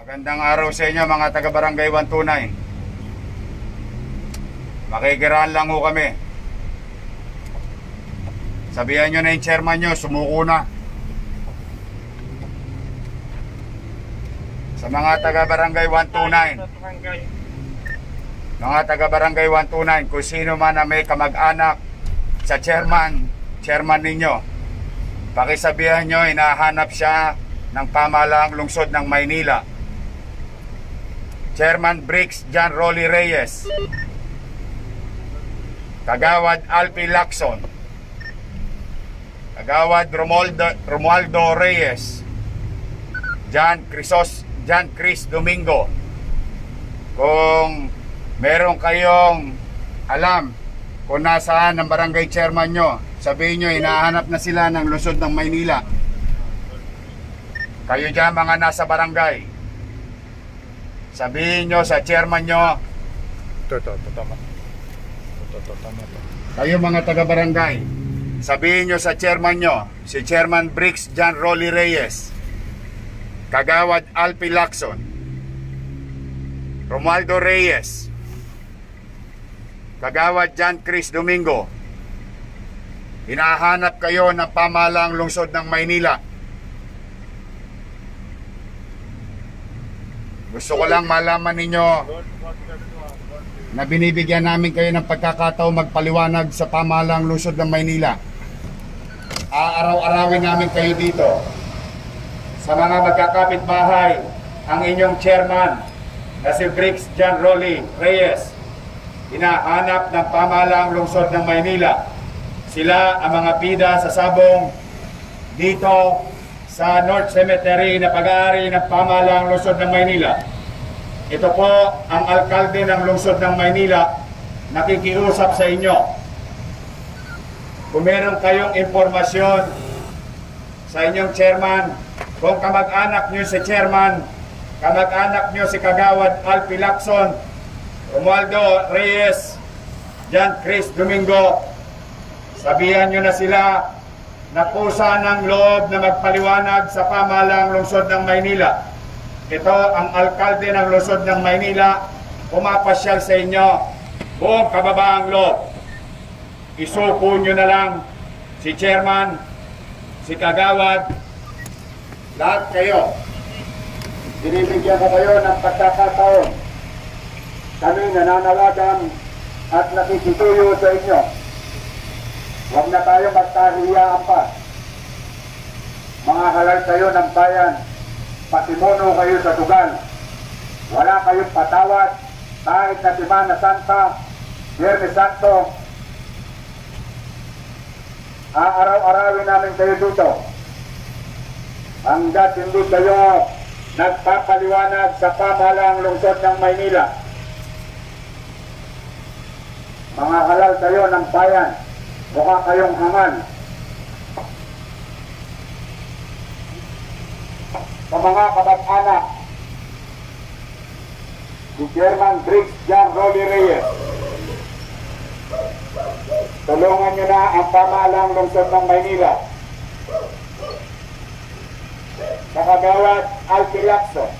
Magandang araw sa inyo mga taga-Barangay 129. Makikiraan lang ho kami. Sabihan nyo na yung chairman nyo, sumuko na. Sa mga taga-Barangay 129, mga taga-Barangay 129, kung sino man na may kamag-anak sa chairman ninyo, pakisabihan nyo, hinahanap siya ng pamahalaang lungsod ng Maynila. Chairman Briggs John Rolly Reyes, Kagawad Alpi Lacson, Kagawad Romualdo Reyes, John Chris Domingo. Kung meron kayong alam kung nasaan ang barangay chairman nyo, sabihin nyo, hinahanap na sila ng lungsod ng Maynila. Kayo dyan mga nasa barangay, sabihin nyo sa chairman nyo. Tama. Kayo mga taga-barangay, sabihin nyo sa chairman nyo, si Chairman Briggs John Rolly Reyes, Kagawad Alpi Lacson, Romualdo Reyes, Kagawad John Chris Domingo, hinahanap kayo ng pamahalaang lungsod ng Maynila. Gusto ko lang malaman ninyo na binibigyan namin kayo ng pagkakataon magpaliwanag sa pamahalaang lungsod ng Maynila. Aaraw-arawin namin kayo dito. Sa mga magkakapit-bahay, ang inyong chairman na si Briggs John Rolly Reyes, hinahanap ng pamahalaang lungsod ng Maynila. Sila ang mga bida sa sabong dito sa North Cemetery na pag-aari ng pamahalaang lungsod ng Maynila. Ito po ang alkalde ng lungsod ng Maynila, nakikiusap sa inyo. Kung meron kayong impormasyon sa inyong chairman, kung kamag-anak nyo si chairman, kamag-anak nyo si Kagawad Alpi Lacson, Romualdo Reyes, John Chris Domingo, sabihan nyo na sila na kusa ng loob na magpaliwanag sa pamahalaang lungsod ng Maynila. Ito ang alkalde ng lungsod ng Maynila, pumapasyal sa inyo, buong kababaang loob. Isuko nyo na lang si chairman, si Kagawad, lahat kayo. Binibigyan ko kayo ng pagkakataon. Kami nananalagan at nakikituyo sa inyo. Huwag na tayo magkahiyaan pa. Mga halal kayo ng bayan, pasimuno kayo sa tugal. Wala kayong patawad kahit na Semana Santa, Biyernes Santo. Aaraw-arawin namin kayo dito. Hanggat hindi kayo nagpapaliwanag sa pamahalaang lungsod ng Maynila. Mga halal kayo ng bayan, mukha kayong hangal. Sa mga kabag-anak, si Chairman Briggs John Rolly Reyes, tulungan nyo na ang pamahalaang lungsod ng Maynila. Sa Kagawad Alpi Lacson,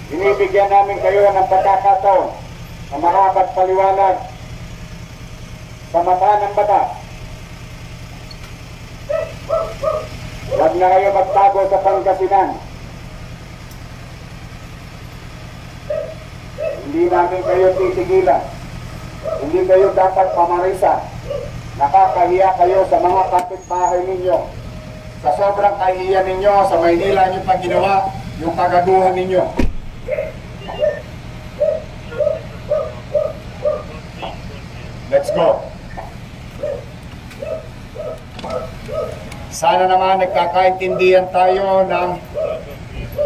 binibigyan namin kayo ng pagkakataon na makapagpaliwanag sa mata ng bata. Huwag na kayo magtago sa Pangasinan. Hindi namin kayo titigilan. Hindi kayo dapat pamarisa. Nakakahiya kayo sa mga kapitbahay ninyo. Sa sobrang kahiya ninyo, sa Maynila nyo pag ginawa yung kagaduhan ninyo. Let's go. Sana naman nagkakaintindihan tayo ng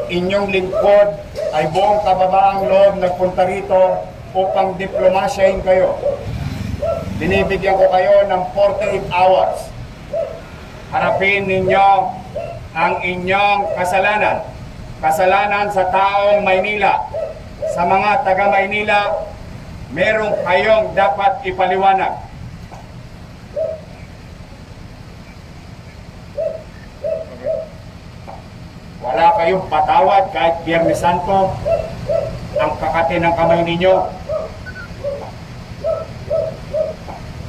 inyong lingkod ay buong kababaang loob nagpunta rito upang diplomasyahin kayo. Binibigyan ko kayo ng 48 hours. Harapin ninyo ang inyong kasalanan. Kasalanan sa taong Maynila. Sa mga taga-Maynila, meron kayong dapat ipaliwanag. Wala kayong patawad kahit Biyernes Santo ang kakati ng kamay ninyo?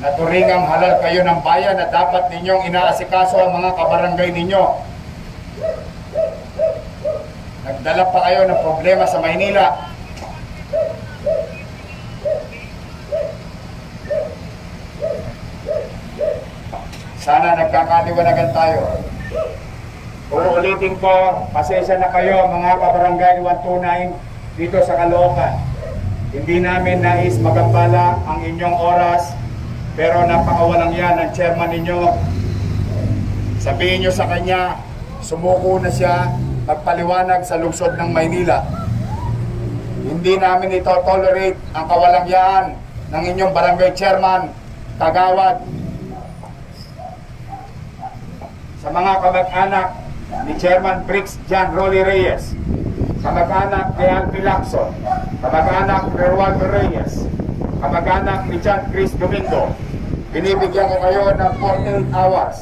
Naturingang halal kayo ng bayan na dapat ninyong inaasikaso ang mga kabarangay ninyo. Nagdala pa kayo ng problema sa Maynila. Sana nagkakaliwanagan tayo. Uulitin ko, pasensya na kayo mga kabarangay 129 dito sa Caloocan. Hindi namin nais magambala ang inyong oras, pero napakawalang yan ng chairman ninyo. Sabihin nyo sa kanya, sumuko na siya magpaliwanag sa lungsod ng Maynila. Hindi namin ito tolerate ang kawalangyaan ng inyong barangay chairman, kagawad. Sa mga kamag-anak ni Chairman Briggs John Rolly Reyes, kamag-anak ni Alpi Lacson, kamag-anak ni Romualdo Reyes, kamag-anak ni John Chris Domingo, binibigyan ko kayo ng 48 hours.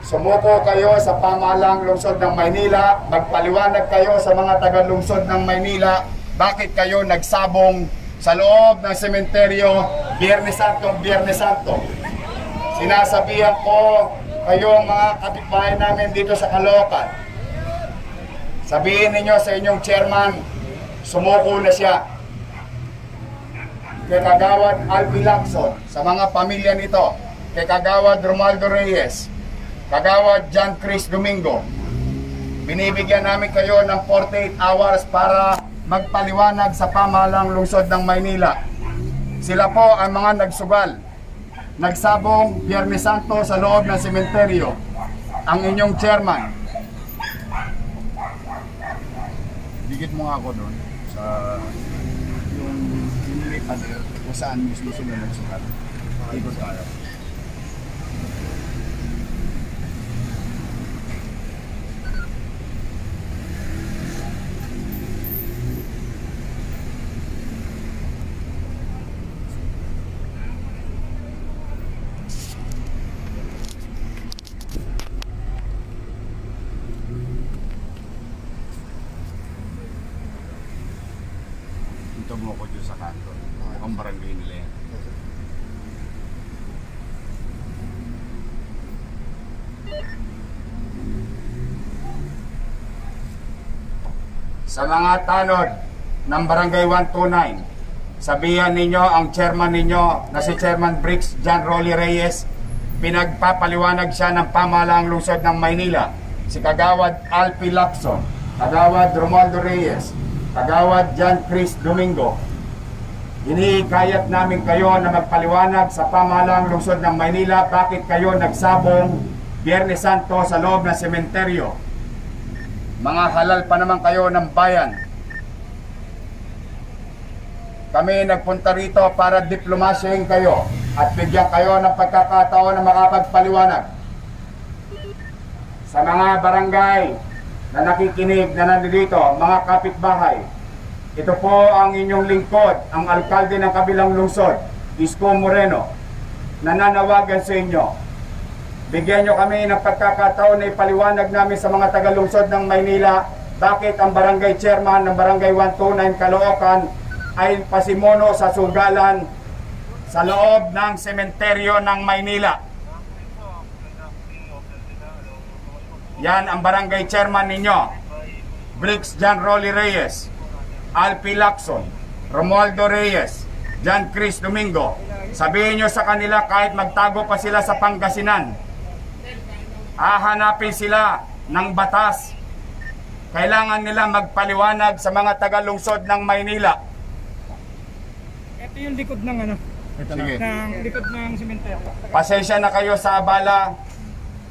Sumuko kayo sa pamahalang lungsod ng Maynila, magpaliwanag kayo sa mga taga-lungsod ng Maynila bakit kayo nagsabong sa loob ng sementeryo Biyernes Santo. Sinasabihan ko kayo mga kapitbahay namin dito sa Caloocan, sabihin ninyo sa inyong chairman, sumuko na siya. Kay Kagawad Alpi Lacson, sa mga pamilya nito, kay Kagawad Romualdo Reyes, Kagawad John Chris Domingo, binibigyan namin kayo ng 48 hours para magpaliwanag sa pamahalang lungsod ng Maynila. Sila po ang mga nagsugal, nagsabong Biyernes Santo sa loob ng sementeryo. Ang inyong chairman. Dikit mo nga ako doon sa yung pader kung saan mismo sila nagsukat. Ikot tayo. Ito mo ko dyan sa kanto. Ang barangay nila yan. Sa mga tanod ng Barangay 129, sabihan ninyo ang chairman ninyo na si Chairman Briggs John Rolly Reyes, pinagpapaliwanag siya ng pamahalaang lungsod ng Maynila. Si Kagawad Alpi Lacson, Kagawad Romualdo Reyes, Kagawad John Chris Domingo, hinihikayat namin kayo na magpaliwanag sa pamahalaang lungsod ng Maynila bakit kayo nagsabong Biyernes Santo sa loob ng sementeryo. Mga halal pa naman kayo ng bayan. Kami nagpunta rito para diplomasyahin kayo at bigyan kayo ng pagkakataon na makapagpaliwanag. Sa mga barangay na nakikinig na nandito, mga kapitbahay, ito po ang inyong lingkod, ang alkalde ng kabilang lungsod, Isko Moreno, nananawagan sa inyo. Bigyan nyo kami ng pagkakataon na ipaliwanag namin sa mga taga-lungsod ng Maynila bakit ang barangay chairman ng Barangay 129 Caloocan ay pasimono sa sugalan sa loob ng sementeryo ng Maynila. Yan ang barangay chairman ninyo, Briggs John Rolly Reyes, Alpi Lacson, Romualdo Reyes, John Chris Domingo. Sabihin nyo sa kanila kahit magtago pa sila sa Pangasinan, hahanapin sila ng batas. Kailangan nila magpaliwanag sa mga taga-lungsod ng Maynila. Ito yung likod ng ano? Sige. Ng likod ng sementeryo. Pasensya na kayo sa abala.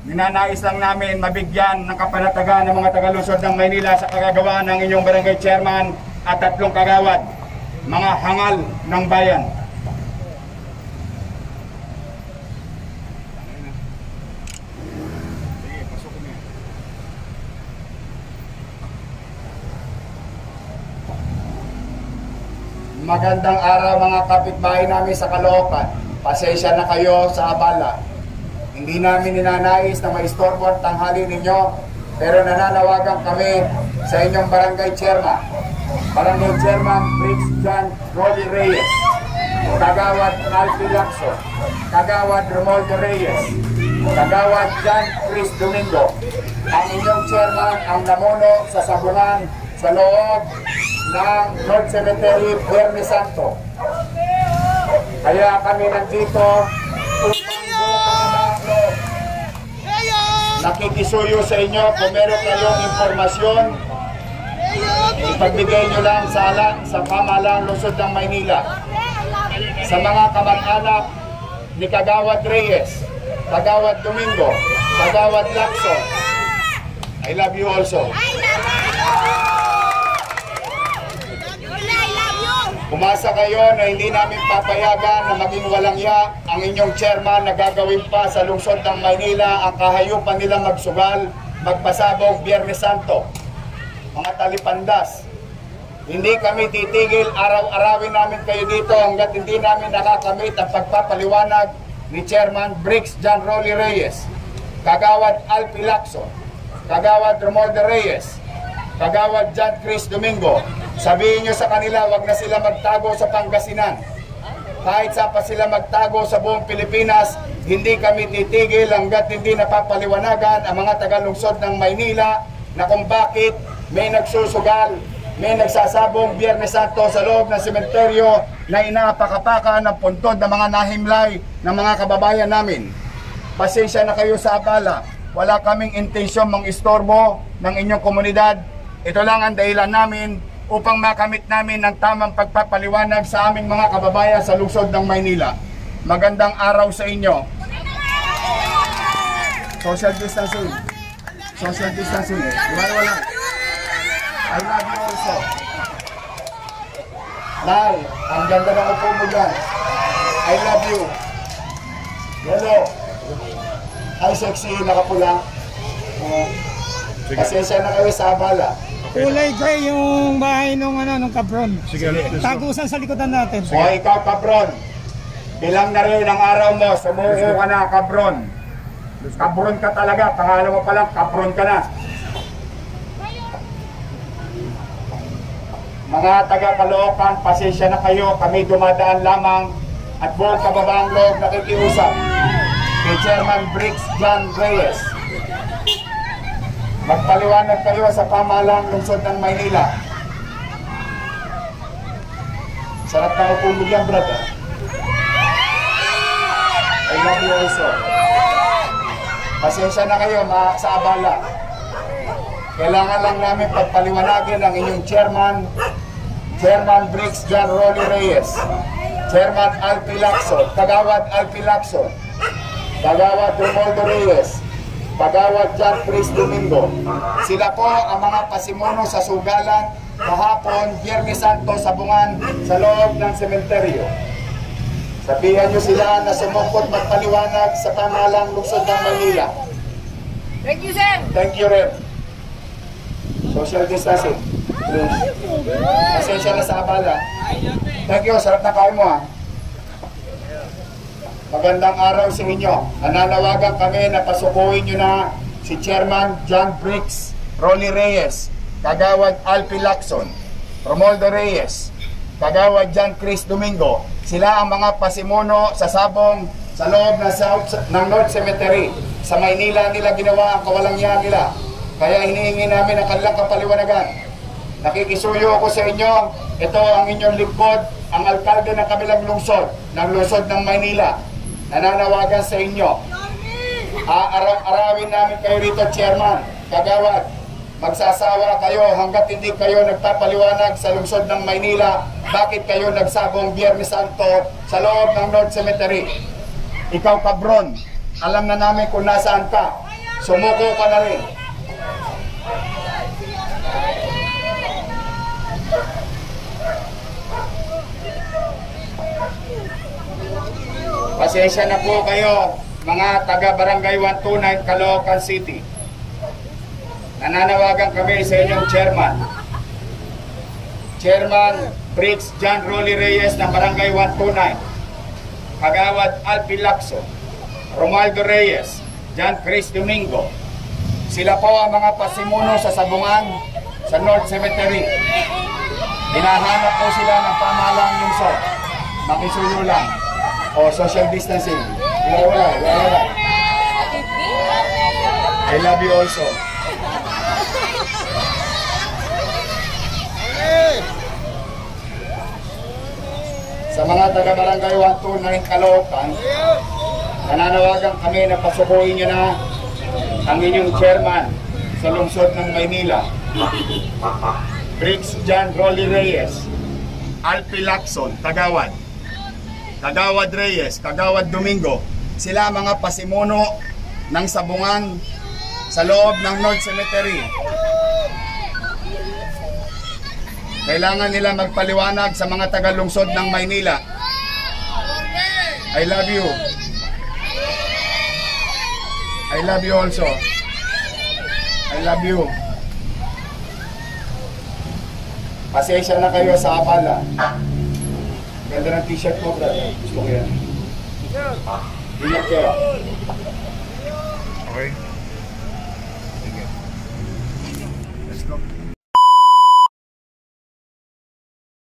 Ninanais lang namin mabigyan ng kapanatagan ng mga taga-lungsod ng Maynila sa kagagawa ng inyong barangay chairman at 3 kagawad, mga hangal ng bayan. Magandang araw mga kapitbahay namin sa Caloocan. Pasensya na kayo sa abala. Hindi namin ninanais na maistorbo ang tanghali ninyo. pero nananawagan kami sa inyong barangay chairman. Barangay Chairman Briggs John Rolly Reyes, Kagawad Alfie Lacson, Kagawad Romualdo Reyes, Kagawad John Chris Domingo. Ang inyong chairman ang namuno sa sabungan sa loob ng North Cemetery, Biernes Santo. Kaya kami nandito upang nakikisuyo sa inyo kung meron kayong impormasyon, ipagbigay nyo lang sa pamahalang lungsod ng Maynila. Sa mga kamag-anak ni Kagawad Reyes, Kagawad Domingo, Kagawad Lacson, I love you also. Umasa kayo na hindi namin papayagan na maging walang ya ang inyong chairman na gagawin pa sa lungsod ng Maynila ang kahayupan nila magsugal, magpasabog Biyernes Santo. Mga talipandas, hindi kami titigil, araw-arawin namin kayo dito hanggat hindi namin nakakamit ang pagpapaliwanag ni Chairman Briggs John Rolly Reyes, Kagawad Alfie Lacson, Kagawad Romualdo Reyes, Kagawad John Chris Domingo. Sabihin nyo sa kanila, wag na sila magtago sa Pangasinan. Kahit saan pa sila magtago sa buong Pilipinas, hindi kami titigil hanggat hindi napapaliwanagan ang mga tagalungsod ng Maynila na kung bakit may nagsusugal, may nagsasabong Biyernes Santo sa loob ng sementeryo na inaapakapakan ng puntod ng mga nahimlay ng mga kababayan namin. Pasensya na kayo sa abala. Wala kaming intensyon mang-istorbo ng inyong komunidad. Ito lang ang dahilan namin upang makamit namin ng tamang pagpapaliwanag sa aming mga kababayan sa lungsod ng Maynila. Magandang araw sa inyo. Social distancing. Social distancing. Wala. I love you also. Nay, ang ganda ng upo mo dyan. I love you. Hello. Hi, sexy, nakapula. Pasensya na kayo sa abala. Kulay gray yung bahay nung kabron. Tagusan sa likodan natin. O ikaw, kabron. Bilang na rin ang araw mo. Sumuko ka na, kabron. Kabron ka talaga. Pangalan mo palang, kabron ka na. Mga taga-Caloocan, pasensya na kayo. Kami dumadaan lamang at buong kababaang loob nakikiusap kay Chairman Briggs John Reyes. Magpaliwanag kayo sa pamahalang lungsod ng Maynila. Sarap na upulog yan, brother. I love you also. Pasensya na kayo sa abala. Kailangan lang namin pagpaliwanagin ang inyong chairman, Chairman Briggs John Rolly Reyes, Chairman Alfie Lacson, Kagawad Alfie Lacson, Kagawad Romualdo Reyes, Kagawad John Chris Domingo. Sila po ang mga pasimuno sa sugalan kahapon, Biyernes Santo, sabungan sa loob ng sementeryo. Sabihan nyo sila na sumukot magpaliwanag sa pamahalang lungsod ng Maynila. Thank you, sir. Thank you, Rep. Social distancing. Pasensya na sa abala. Thank you, sarap na kain mo ha. Magandang araw sa inyo. Nananawagan kami na pasukuin nyo na si Chairman John Briggs Rolly Reyes, Kagawad Alfie Lacson, Romualdo Reyes, Kagawad John Chris Domingo. Sila ang mga pasimuno sa sabong sa loob ng North Cemetery. Sa Maynila nila ginawa ang kawalangyaan nila. Kaya hinihingi namin ang kanilang kapaliwanagan. Nakikisuyo ako sa inyo. Ito ang inyong lingkod, ang alkalde ng kabilang lungsod, ng lungsod ng Maynila. Nananawagan sa inyo. Araw-arawin namin kayo rito, Chairman, Kagawad. Magsasawa kayo hanggat hindi kayo nagpapaliwanag sa lungsod ng Maynila bakit kayo nagsabong Biyernes Santo sa loob ng North Cemetery. Ikaw, kabron, alam na namin kung nasaan ka. Sumuko ka na rin. Pasensya na po kayo, mga taga-Barangay 129, Caloocan City. Nananawagan kami sa inyong chairman. Chairman Briggs John Rolly Reyes ng Barangay 129, Kagawad Alfie Lacson, Romualdo Reyes, John Chris Domingo, Sila po ang mga pasimuno sa sabungan sa North Cemetery. Hinahanap po sila ng pamahalang lungsod. Makisuyo lang. O social distancing. Wala. I love you also. Sa mga taga-barangay 129 Caloocan, nananawagan kami na pasukuin nyo na ang inyong chairman sa lungsod ng Maynila, Briggs John Rolly Reyes, Alpi Lacson, Kagawad, Kagawad Reyes, Kagawad Domingo. Sila mga pasimuno ng sabungan sa loob ng North Cemetery. Kailangan nila magpaliwanag sa mga taga-lungsod ng Maynila. I love you. I love you also. I love you. Pasensya na kayo sa abala. Ganda ng t-shirt mo, brother. Gusto ko yan. Ingat kayo.